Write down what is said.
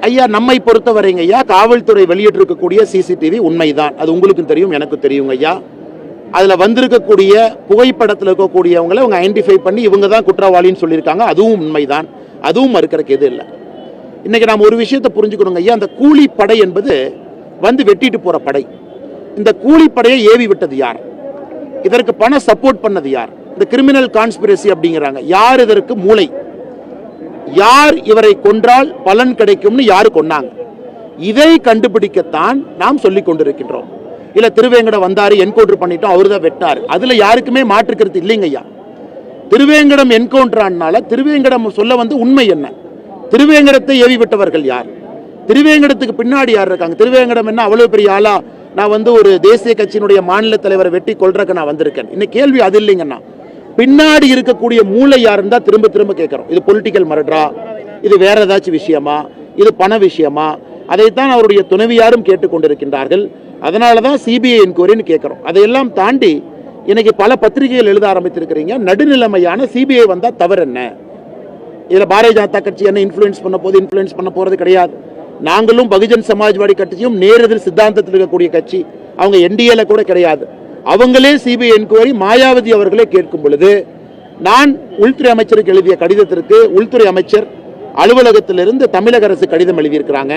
ஐயா, நம்மை பொறுத்தவரைங்க ஐயா, காவல்துறை வெளியிட்டிருக்கக்கூடிய சிசிடிவி உண்மைதான். அது உங்களுக்கும் தெரியும், எனக்கு தெரியும் ஐயா. அதுல வந்திருக்கக்கூடிய புகைப்படத்தில் இருக்கக்கூடியவங்களை அவங்க ஐடென்டிஃபை பண்ணி இவங்க தான் குற்றவாளின்னு சொல்லியிருக்காங்க. அதுவும் உண்மைதான், அதுவும் மறுக்கிறதுக்கு எது இல்லை. இன்னைக்கு நாம் ஒரு விஷயத்தை புரிஞ்சுக்கணுங்க ஐயா, அந்த கூலிப்படை என்பது வந்து வெட்டிட்டு போற படை. இந்த கூலிப்படையை ஏவி விட்டது யார்? இதற்கு பணம் சப்போர்ட் பண்ணது யார்? இந்த கிரிமினல் கான்ஸ்பிரசி அப்படிங்கிறாங்க. யார் இதற்கு மூளை? யார் இவரை கொன்றால் பலன் கிடைக்கும்னு யாரு கொண்டாங்க? இதை கண்டுபிடிக்கத்தான் நாம் சொல்லிக் கொண்டிருக்கின்றோம். இல்ல திருவேங்கடம் வந்தாரு, என்கவுண்டர் பண்ணிட்டோம், அவரு தான் வெட்டாரு, அதுல யாருக்குமே மாற்றுக்கிறது இல்லைங்க ஐயா. திருவேங்கடம் என்கவுண்டர் ஆனால திருவேங்கடம் சொல்ல வந்து உண்மை என்ன? திருவேங்கடத்தை ஏவி விட்டவர்கள் யார்? திருவேங்கடத்துக்கு பின்னாடி யார் இருக்காங்க? திருவேங்கடம் என்ன அவ்வளவு பெரிய ஆளா? நான் வந்து ஒரு தேசிய கட்சியினுடைய மாநில தலைவரை வெட்டி கொள்றதுக்கு நான் வந்திருக்கேன். இன்னைக்கு கேள்வி அது இல்லைங்கண்ணா. பின்னாடி இருக்கக்கூடிய மூளை யாருன்னு தான் திரும்ப திரும்ப கேட்கிறோம். இது பொலிட்டிக்கல் மர்டரா? இது வேற ஏதாச்சும் விஷயமா? இது பண விஷயமா? அதைத்தான் அவருடைய துணைவியாரும் கேட்டுக்கொண்டிருக்கின்றார்கள். அதனாலதான் சிபிஐ என்கொயரின்னு கேட்கிறோம். அதையெல்லாம் தாண்டி இன்னைக்கு பல பத்திரிகைகள் எழுத ஆரம்பித்திருக்கிறீங்க. நடுநிலைமையான சிபிஐ வந்தா தவறு என்ன? இதுல பாரதிய ஜனதா கட்சி என்ன இன்ஃபுளுன்ஸ் பண்ண போது? இன்ஃபுளுன்ஸ் பண்ண போறது கிடையாது. நாங்களும் பகுஜன் சமாஜ்வாடி கட்சியும் நேரெதிர் சித்தாந்தத்தில் இருக்கக்கூடிய கட்சி. அவங்க என்டிஏல கூட கிடையாது. அவங்களே சிபிஐ என்கொயரி மாயாவதி அவர்களே கேட்கும் பொழுது நான் உள்துறை அமைச்சருக்கு எழுதிய கடிதத்திற்கு உள்துறை அமைச்சர் அலுவலகத்திலிருந்து தமிழக அரசு கடிதம் எழுதியிருக்கிறாங்க.